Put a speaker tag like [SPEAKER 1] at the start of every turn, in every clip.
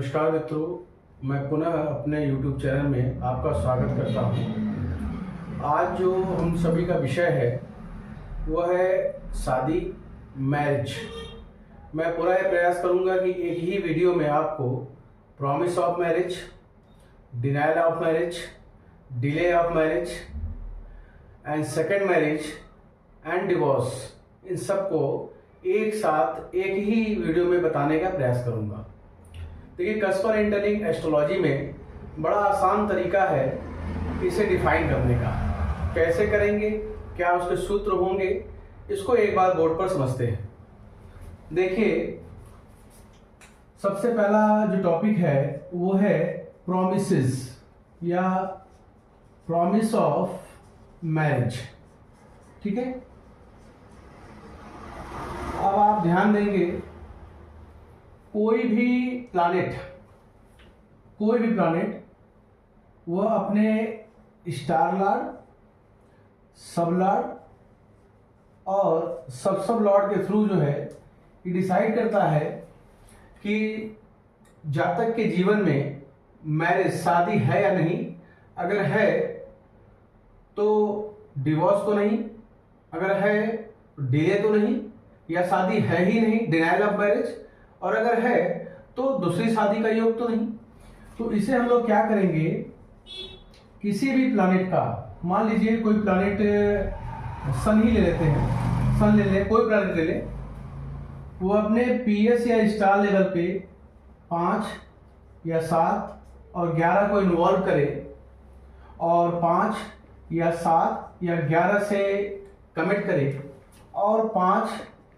[SPEAKER 1] नमस्कार मित्रों, मैं पुनः अपने YouTube चैनल में आपका स्वागत करता हूं। आज जो हम सभी का विषय है वह है शादी, मैरिज। मैं पूरा ये प्रयास करूंगा कि एक ही वीडियो में आपको promise of marriage, denial of marriage, delay of marriage and second marriage and divorce, इन सबको एक साथ एक ही वीडियो में बताने का प्रयास करूंगा। देखिए, कस्पर इंटरलिंक एस्ट्रोलॉजी में बड़ा आसान तरीका है इसे डिफाइन करने का। कैसे करेंगे, क्या उसके सूत्र होंगे, इसको एक बार बोर्ड पर समझते हैं। देखिए, सबसे पहला जो टॉपिक है वो है प्रॉमिसेस या प्रॉमिस ऑफ मैरिज। ठीक है, अब आप ध्यान देंगे, कोई भी प्लैनेट वह अपने स्टार लॉर्ड, सब लॉर्ड और सब लॉर्ड के थ्रू जो है ये डिसाइड करता है कि जातक के जीवन में मैरिज, शादी है या नहीं। अगर है तो डिवोर्स तो नहीं, अगर है तो डिले तो नहीं, या शादी है ही नहीं, डिनायल ऑफ मैरिज, और अगर है तो दूसरी शादी का योग तो नहीं। तो इसे हम लोग क्या करेंगे, किसी भी प्लैनेट का, मान लीजिए कोई प्लैनेट सन ही ले लेते हैं, सन ले ले, कोई प्लैनेट ले ले, वो अपने पीएस या स्टार लेवल पे 5 या 7 और 11 को इन्वॉल्व करे और 5 या 7 या 11 से कमिट करे और 5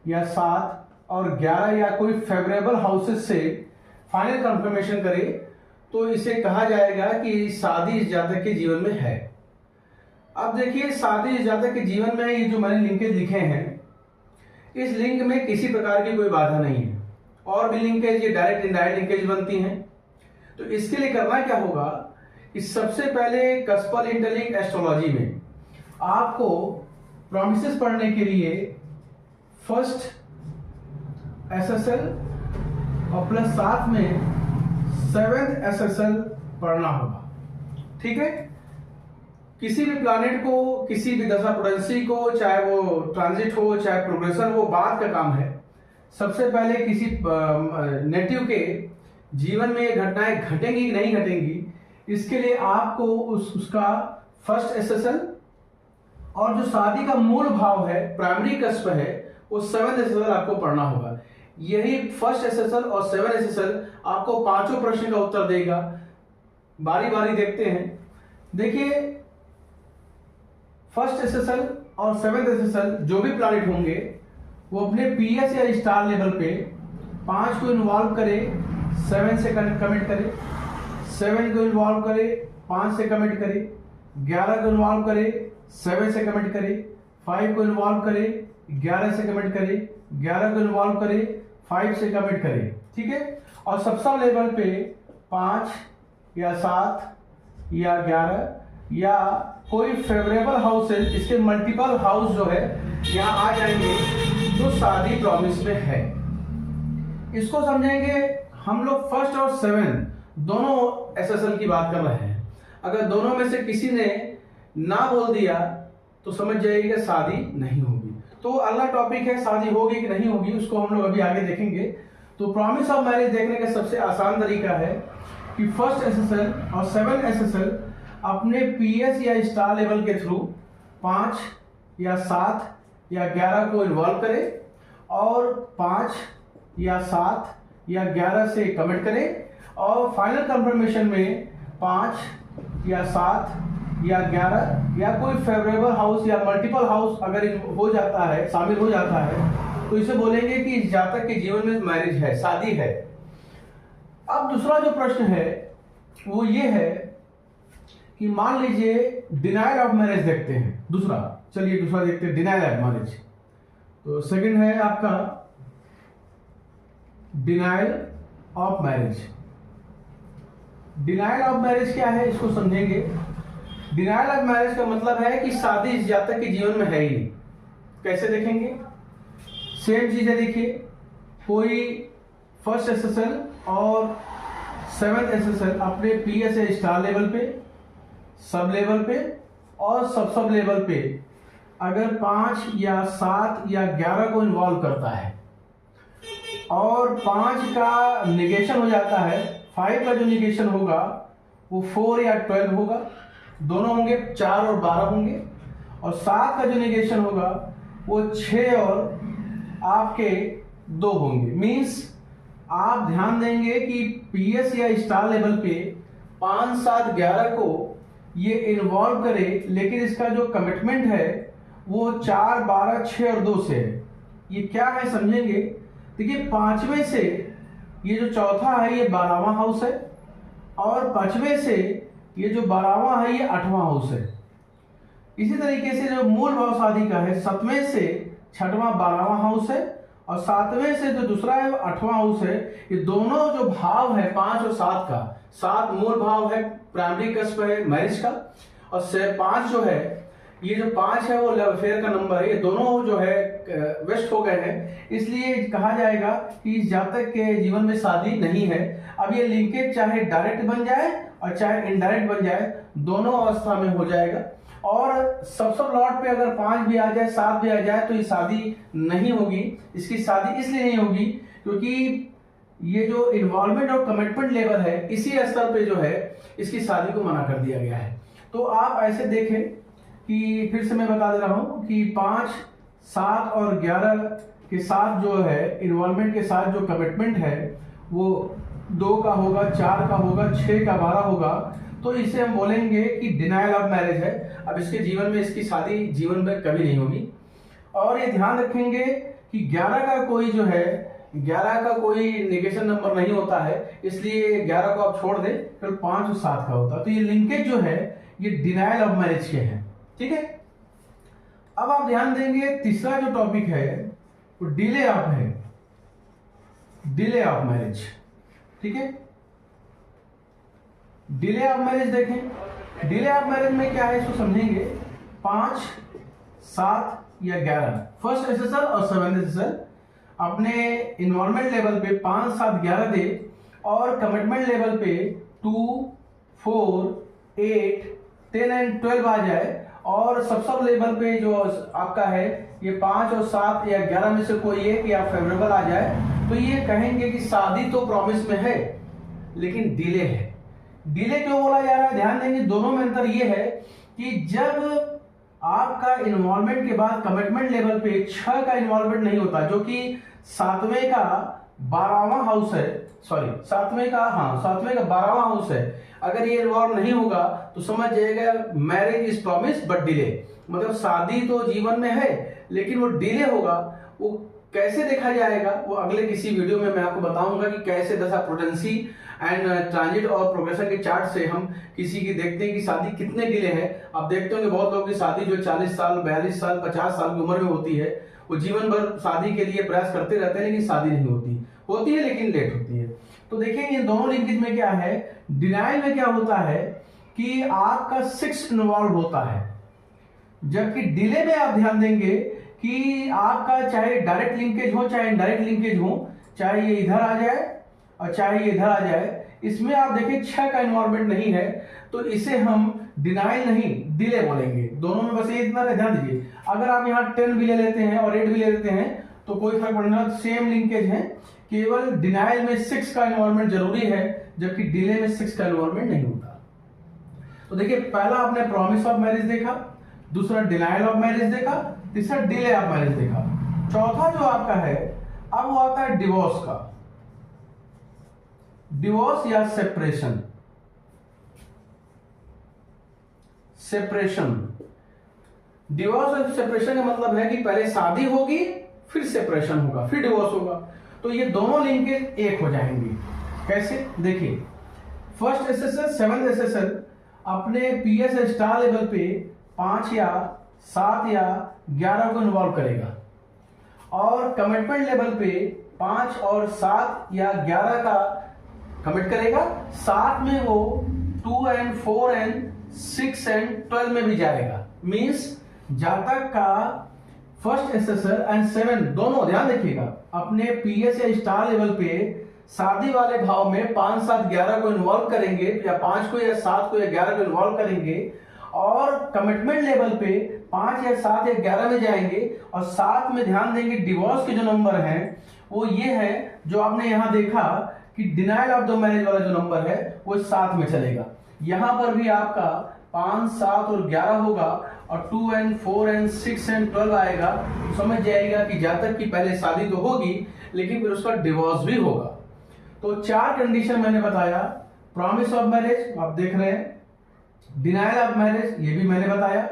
[SPEAKER 1] या 7 और 11 या कोई फेवरेबल हाउसेस से फाइनल कंफर्मेशन करे, तो इसे कहा जाएगा कि शादी इस जातक के जीवन में है। अब देखिए, शादी इस जातक के जीवन में, ये जो मैंने लिंकेज लिखे हैं, इस लिंक में किसी प्रकार की कोई बाधा नहीं है। और भी लिंकेज, ये डायरेक्ट इनडायरेक्ट लिंकेज बनती हैं। तो इसके लिए करना क्या होगा कि सबसे पहले कस्पर इंटरलिंक एस्ट्रोलॉजी में आपको प्रॉमिसेस पढ़ने के लिए फर्स्ट एसएसएल और प्लस साथ में 7th एसएसएल पढ़ना होगा। ठीक है, किसी भी प्लैनेट को, किसी भी दशा प्रोडेंसी को, चाहे वो ट्रांजिट हो चाहे प्रोग्रेशन हो, बाद का काम है। सबसे पहले किसी नेटिव के जीवन में ये घटनाएं घटेंगी कि नहीं घटेंगी, इसके लिए आपको उसका फर्स्ट एसएसएल और जो शादी का मूल भाव है, प्राइमरी कस्प है, वो 7th एसएसएल आपको पढ़ना होगा। यही फर्स्ट एसएसएल और 7th एसएसएल आपको पांचों प्रश्न का उत्तर देगा। बारी बारी देखते हैं। देखिए, फर्स्ट एसएसएल और 7th एसएसएल जो भी प्लैनेट होंगे वो अपने पीएस या स्टार लेवल पे 5 को इन्वॉल्व करे, 7 से कमिट करे, 7 को इन्वॉल्व करे, 5 से कमिट करे, 11 को इन्वॉल्व करे, 7 से कमिट करे, 5 को इन्वॉल्व करे, 11 से कमिट करे, 11 को इन्वॉल्व करे, 5 से कमिट करे। ठीक है, और सब लेवल पे 5 या 7 या 11 या कोई फेवरेबल हाउस है, इसके मल्टीपल हाउस जो है यहाँ आ जाएंगे, तो शादी प्रॉमिस में है। इसको समझेंगे हम लोग। फर्स्ट और 7 दोनों एसएसएल की बात कर रहे हैं। अगर दोनों में से किसी ने ना बोल दिया तो समझ जाइएगा शादी नहीं होगी। तो अगला टॉपिक है शादी होगी कि नहीं होगी, उसको हम लोग अभी आगे देखेंगे। तो प्रॉमिस ऑफ मैरिज देखने का सबसे आसान तरीका है कि फर्स्ट एसएसएल और 7th एसएसएल अपने पीएस या स्टार लेवल के थ्रू 5 या 7 या 11 को इन्वॉल्व करे और 5 या 7 या 11 से कमिट करे और फाइनल कंफर्मेशन में 5 या 7 या 11 या कोई फेवरेबल हाउस या मल्टीपल हाउस अगर हो जाता है, शामिल हो जाता है, तो इसे बोलेंगे कि इस जातक के जीवन में मैरिज है, शादी है। अब दूसरा जो प्रश्न है वो ये है कि मान लीजिए डिनायल ऑफ मैरिज देखते हैं। दूसरा देखते हैं, डिनायल ऑफ मैरिज। तो सेकंड है आपका denial of marriage. Denial of marriage क्या है, इसको समझेंगे। डिनायल ऑफ मैरिज का मतलब है कि शादी इस जातक के जीवन में है ही नहीं। कैसे देखेंगे, सेम चीज है। देखिए, कोई फर्स्ट एसएसएल और 7th एसएसएल अपने पीएसए स्टार लेवल पे, सब लेवल पे और सब लेवल पे अगर 5 या 7 या 11 को इन्वॉल्व करता है और 5 का निगेशन हो जाता है, 5 का जो निगेशन होगा वो 4 या 12 होगा, दोनों होंगे 4 और 12 होंगे, और 7 का जो निगेशन होगा वो 6 और आपके 2 होंगे। मीन्स आप ध्यान देंगे कि पीएस या स्टार लेवल पे 5, 7, 11 को ये इन्वॉल्व करे, लेकिन इसका जो कमिटमेंट है वो 4, 12, 6 और 2 से है। ये क्या है समझेंगे। देखिए 5वें से ये जो चौथा है ये 12वां हाउस है, और 5वें से ये जो 12वां है ये 8वां हाउस है। इसी तरीके से जो मूल भाव शादी का है 7वें से 6वां 12वां हाउस है, और 7वें से जो दूसरा है वो 8वां हाउस है। ये दोनों जो भाव है 5 और 7 का, 7 मूल भाव है, प्राइमरी कस्प है मैरिज का, और 5 जो है, ये जो 5 है वो लव अफेयर का नंबर है। ये दोनों जो है वेस्ट हो गए हैं, इसलिए कहा जाएगा कि इस जातक के जीवन में शादी नहीं है। अब ये लिंकेज चाहे डायरेक्ट बन जाए और चाहे इनडायरेक्ट बन जाए, दोनों अवस्था में हो जाएगा। और सब लॉट पे अगर 5 भी आ जाए, 7 भी आ जाए, तो ये शादी नहीं होगी। इसकी शादी इसलिए नहीं होगी क्योंकि ये जो इन्वॉल्वमेंट और कमिटमेंट लेवल है इसी स्तर पे जो है इसकी शादी को मना कर दिया गया है। तो आप ऐसे देखें कि फिर से मैं बता दे रहा हूं कि 5, 7 और 11 के साथ जो है इन्वॉल्वमेंट के साथ जो कमिटमेंट है वो 2 का होगा, 4 का होगा, 6 का 12 होगा, तो इसे हम बोलेंगे कि डिनायल ऑफ मैरिज है। अब इसके जीवन में इसकी शादी जीवन में कभी नहीं होगी। और ये ध्यान रखेंगे कि 11 का कोई जो है 11 का कोई नेगेशन नंबर नहीं होता है, इसलिए 11 को आप छोड़ दें, फिर 5 और 7 का होता है। तो ये लिंकेज जो है ये डिनायल ऑफ मैरिज के हैं। ठीक है, अब आप ध्यान देंगे तीसरा जो टॉपिक है वो डिले ऑफ है, डिले ऑफ मैरिज। ठीक है, डिले ऑफ मैरिज देखें। डिले ऑफ मैरिज में क्या है इसको समझेंगे। 5, 7 या 11 फर्स्ट एसएसएल और 7th एसएसएल अपने इन्वॉल्वमेंट लेवल पे 5, 7, 11 दे, और कमिटमेंट लेवल पे 2, 4, 8, 10 एंड 12 आ जाए, और सब लेवल पे जो आपका है ये 5 और 7 या 11 में से कोई एक या फेवरेबल आ जाए, तो ये कहेंगे कि शादी तो प्रॉमिस में है लेकिन डिले है। डिले क्यों बोला जा रहा है, ध्यान देंगे दोनों में अंतर ये है कि जब आपका इन्वॉल्वमेंट के बाद कमिटमेंट लेवल पे 6 का इन्वॉल्वमेंट नहीं होता, जो कि 7वें का 12वां हाउस है, सॉरी 7वें का 12वां हाउस है, अगर ये इन्वॉल्व नहीं होगा तो समझ जाएगा marriage is promise but delay, मतलब शादी तो जीवन में है लेकिन वो डिले होगा। वो कैसे देखा जाएगा वो अगले किसी वीडियो में मैं आपको बताऊंगा कि कैसे दशा प्रोटेंसी एंड ट्रांजिट और प्रोग्रेशन के चार्ट से हम किसी की देखते हैं कि शादी कितने डिले है। आप देखते होंगे बहुत लोगों की शादी जो 40 साल, 42 साल, 50 साल की उम्र में होती है, वो जीवन भर शादी के लिए प्रयास करते रहते हैं लेकिन शादी नहीं होती है लेकिन लेट होती है। तो देखिए ये दोनों लिंकेज में क्या है, डिनाइल में क्या होता है कि आपका 6 इन्वॉल्व होता है, जबकि डिले में आप ध्यान देंगे कि आपका चाहे डायरेक्ट लिंकेज हो चाहे इनडायरेक्ट लिंकेज हो, चाहे ये इधर आ जाए और चाहे ये इधर आ जाए, इसमें आप देखिए 6 का इन्वॉल्वमेंट नहीं है, तो इसे हम डिनाइल नहीं डिले बोलेंगे। दोनों में बस ये इतना ध्यान दीजिए, अगर आप यहाँ 10 भी ले लेते हैं और 8 भी ले लेते हैं तो कोई फर्क पड़ना, सेम लिंकेज है, केवल डिनाइल में 6 का इन्वॉल्वमेंट जरूरी है जबकि डिले में 6 का इन्वॉल्वमेंट नहीं होता। तो देखिए पहला आपने प्रॉमिस ऑफ मैरिज देखा, दूसरा डिनाइल ऑफ मैरिज देखा, तीसरा डिले ऑफ मैरिज देखा, चौथा जो आपका है अब वो आता है डिवोर्स का, डिवोर्स या सेपरेशन। डिवोर्स और सेपरेशन का मतलब है कि पहले शादी होगी फिर सेपरेशन होगा फिर डिवोर्स होगा, तो ये दोनों लिंकेज एक हो जाएंगे। कैसे देखिए, फर्स्ट एसएसएल 7th एसएसएल अपने पीएस स्टार लेवल पे 5 या 7 या 11 को इन्वॉल्व करेगा, और कमिटमेंट लेवल पे 5 और 7 या 11 का कमिट करेगा, साथ में वो 2 एंड 4 एंड 6 एंड 12 में भी जाएगा। मींस जातक का फर्स्ट एसएसएल एंड 7 दोनों ध्यान रखिएगा अपने पीएस या स्टार लेवल पे शादी वाले भाव में 5, 7, 11 को इन्वॉल्व करेंगे, या 5 को या 7 को या 11 को इन्वॉल्व करेंगे, और कमिटमेंट लेवल पे 5 या 7 या 11 में जाएंगे, और साथ में ध्यान देंगे डिवोर्स के जो नंबर हैं वो ये है जो आपने यहां देखा कि डिनायल ऑफ द मैरिज वाला जो नंबर है वो 7 में चलेगा। यहां पर भी आपका 5, 7 और 11 होगा, और 2n, 4n, 6n, 12 आएगा, तो समझ जाएगा कि जब तक कि पहले शादी तो होगी लेकिन फिर उसका डिवोर्स भी होगा। तो 4 कंडीशन मैंने बताया। प्रॉमिस ऑफ मैरिज आप देख रहे हैं, डिनायल ऑफ मैरिज ये भी मैंने बताया,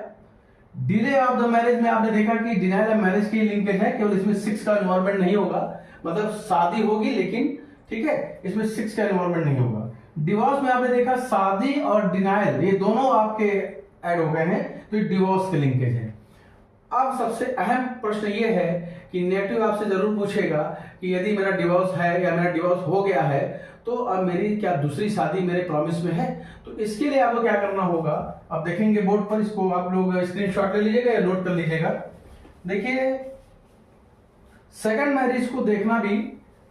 [SPEAKER 1] डिले ऑफ द मैरिज में आपने देखा कि डिनायल ऑफ मैरिज की लिंकेज है, केवल इसमें 6 का इन्वॉल्वमेंट नहीं होगा, मतलब शादी होगी लेकिन ठीक है इसमें 6 का इन्वॉल्वमेंट नहीं होगा। डिवोर्स में आपने देखा शादी और डिनायल ये दोनों आपके ऐड हो गए हैं, तो ये डिवोर्स के लिंकेज है। अब सबसे अहम प्रश्न ये है कि नेटिव आपसे जरूर पूछेगा कि यदि मेरा डिवोर्स है या मेरा डिवोर्स हो गया है तो अब मेरी क्या दूसरी शादी मेरे प्रॉमिस में है। तो इसके लिए आपको क्या करना होगा, आप देखेंगे बोर्ड पर, इसको आप लोग स्क्रीनशॉट ले लीजिएगा या नोट कर लीजिएगा। देखिए सेकंड मैरिज को देखना भी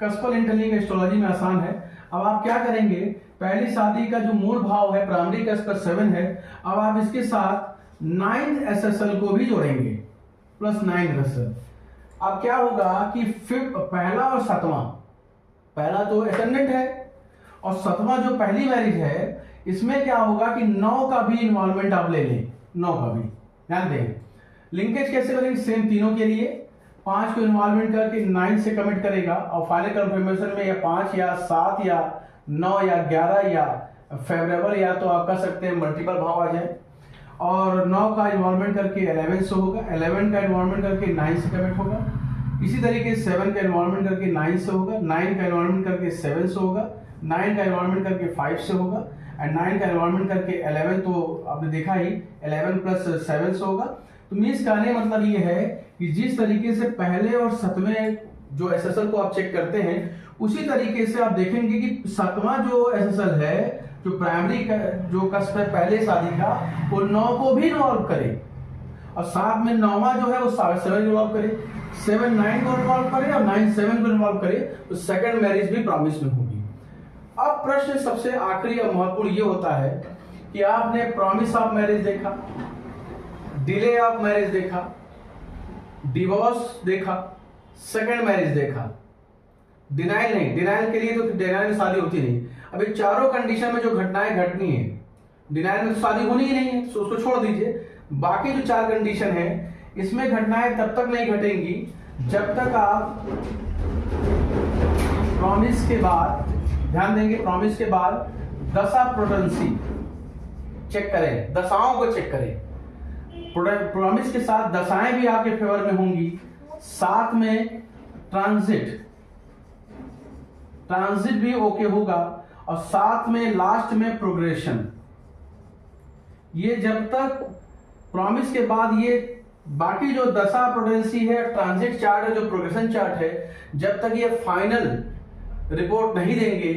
[SPEAKER 1] कस्पल इंटरलिंक एस्ट्रोलॉजी में आसान है। अब आप क्या करेंगे, पहली शादी का जो मूल भाव है प्राइमरी कस्प 7 है, अब आप इसके साथ 9th SSL को भी जोड़ेंगे, +9 SSL। अब क्या होगा कि पहला और 7वां, पहला तो अटेंडेंट है और 7वां जो पहली मैरिज है इसमें क्या होगा कि 9 का भी इन्वॉल्वमेंट आप ले लें, 9 का भी ध्यान दें। लिंकेज कैसे करेंगे, सेम तीनों के लिए 5 को इन्वॉल्वमेंट करके 9 से कमिट करेगा, और फाइनल कंफर्मेशन में या 5 या 7 या 9 या 11 या फेवरेबल या तो आप कह सकते हैं मल्टीपल भाव आ जाए, और 9 का इन्वॉल्वमेंट करके 11 से होगा, 11 का इन्वॉल्वमेंट करके 9 से कमिट होगा, इसी तरीके से 7 का इन्वॉल्वमेंट करके 9 से होगा, 9 का इन्वॉल्वमेंट करके 7 से होगा, 9 का इन्वॉल्वमेंट करके 5 से होगा, एंड 9 का इन्वॉल्वमेंट करके 11 तो आपने देखा ही 11 + 7 से होगा। तो मीन्स कहने मतलब ये है कि जिस तरीके से पहले और 7वें जो SSL को आप चेक करते हैं उसी तरीके से आप देखेंगे कि 7वां जो SSL है जो प्राइमरी जो कस्प है पहले शादी का वो 9 को भी इन्वॉल्व करे, और साथ में 9वां जो है वो 7 इन्वॉल्व करे, 7 9 को इन्वॉल्व करे और 9 7 को इन्वॉल्व करे, तो सेकंड मैरिज भी प्रॉमिस में होगी। अब प्रश्न सबसे आखिरी और महत्वपूर्ण ये होता है कि आपने प्रॉमिस ऑफ मैरिज देखा, डिले ऑफ मैरिज देखा, डिवोर्स देखा, सेकंड मैरिज देखा, डिनाइल नहीं, डिनाइल के लिए तो डिनाइल में शादी होती नहीं। अभी चारों कंडीशन में जो घटनाएं घटनी है, डिनाइल में तो शादी होनी ही नहीं है, तो उसको छोड़ दीजिए। बाकी जो 4 कंडीशन है इसमें घटनाएं तब तक नहीं घटेंगी जब तक आप प्रॉमिस के बाद, ध्यान देंगे प्रॉमिस के बाद दशा प्रोटेंसी चेक करें, दशाओं को चेक करें। प्रॉमिस के साथ दशाएं भी आपके फेवर में होंगी, साथ में ट्रांजिट भी ओके होगा, और साथ में लास्ट में प्रोग्रेशन। ये जब तक प्रॉमिस के बाद ये बाकी जो दशा प्रोटेंसी है, ट्रांजिट चार्ट है, जो प्रोग्रेशन चार्ट है, जब तक ये फाइनल रिपोर्ट नहीं देंगे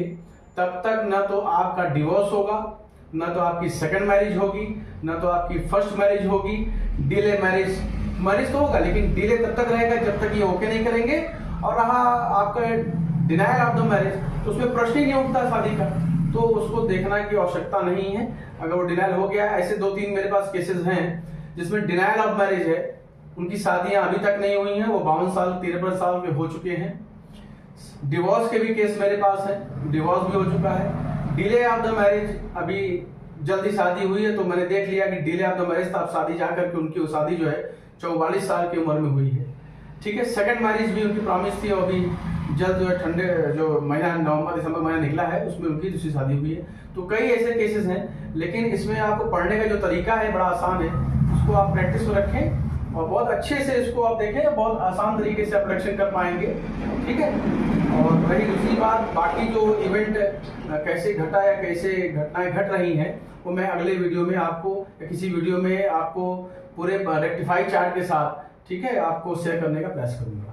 [SPEAKER 1] तब तक ना तो आपका डिवोर्स होगा, ना तो आपकी सेकंड मैरिज होगी, ना तो आपकी फर्स्ट मैरिज होगी। डिले मैरिज तो होगा लेकिन डिले तब तक रहेगा जब तक ये ओके नहीं करेंगे। और रहा आपका डिनायल ऑफ द मैरिज, तो उसमें प्रश्न ही नहीं उठता शादी का, तो उसको देखना की आवश्यकता नहीं है। अगर वो डिनायल हो गया, ऐसे 2-3 मेरे पास केसेस हैं जिसमें डिनायल ऑफ मैरिज है, उनकी शादियां अभी तक नहीं हुई हैं, वो 52 साल 53 साल के हो चुके हैं। डिवोर्स के भी केस मेरे पास है, डिवोर्स भी हो चुका है। डिले ऑफ द मैरिज, अभी जल्दी शादी हुई है तो मैंने देख लिया कि डिले ऑफ द मैरिज था, अब शादी जाकर के उनकी वो शादी जो है 44 साल की उम्र में हुई है। ठीक है, सेकंड मैरिज भी उनकी प्रॉमिस थी और अभी जल्द जो है ठंडे जो महीना नवंबर दिसंबर महीना निकला है उसमें उनकी दूसरी शादी हुई है। तो कई ऐसे केसेस हैं, लेकिन इसमें आपको पढ़ने का जो तरीका है बड़ा आसान है, उसको आप प्रैक्टिस में रखें और बहुत अच्छे से इसको आप देखें, बहुत आसान तरीके से आप प्रेडिक्शन कर पाएंगे। ठीक है, और वही दूसरी बात, बाकी जो इवेंट कैसे घटा या कैसे घटनाएं घट रही हैं वो मैं अगले वीडियो में आपको या किसी वीडियो में आपको पूरे रेक्टिफाई चार्ट के साथ, ठीक है, आपको शेयर करने का प्रयास करूंगा।